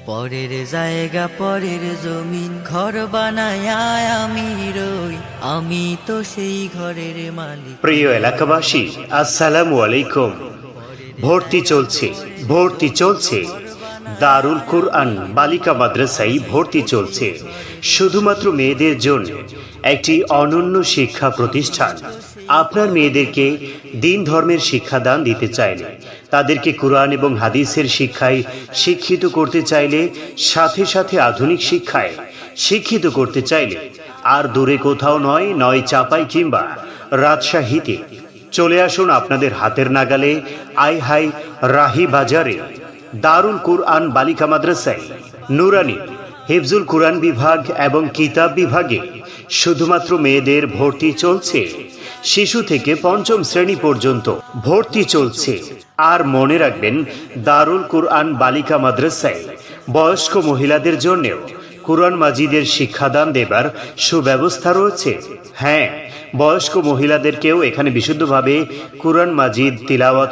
পরের জায়গা পরের জমিন ঘর বানায় আমি রই, আমি তো সেই ঘরের মালিক। প্রিয় এলাকাবাসী, আসসালামু আলাইকুম। ভর্তি চলছে দারুল কুরআন বালিকা মাদ্রাসায় ভর্তি চলছে শুধুমাত্র মেয়েদের জন্য একটি অনন্য শিক্ষা প্রতিষ্ঠান। আপনার মেয়েদেরকে দিন ধর্মের শিক্ষাদান দিতে চাইলে, তাদেরকে কুরআন এবং হাদিসের শিক্ষায় শিক্ষিত করতে চাইলে, সাথে সাথে আধুনিক শিক্ষায় শিক্ষিত করতে চাইলে আর দূরে কোথাও নয় চাপাই কিংবা রাজশাহীতে চলে আসুন আপনাদের হাতের নাগালে আইহাই রাহি বাজারে দারুল কুরআন বালিকা মাদ্রাসায় নুরানি হিফজুল কুরআন বিভাগ এবং কিতাব বিভাগে শুধুমাত্র মেয়েদের ভর্তি চলছে। শিশু থেকে পঞ্চম শ্রেণী পর্যন্ত ভর্তি চলছে। আর মনে রাখবেন, দারুল কুরআন বালিকা মাদ্রাসায় বয়স্ক মহিলাদের জন্যও কুরআন মাজিদের শিক্ষাদান দেবার সুব্যবস্থা রয়েছে। হ্যাঁ, বয়স্ক মহিলাদেরকেও এখানে বিশুদ্ধভাবে কুরআন মাজিদ তিলাওয়াত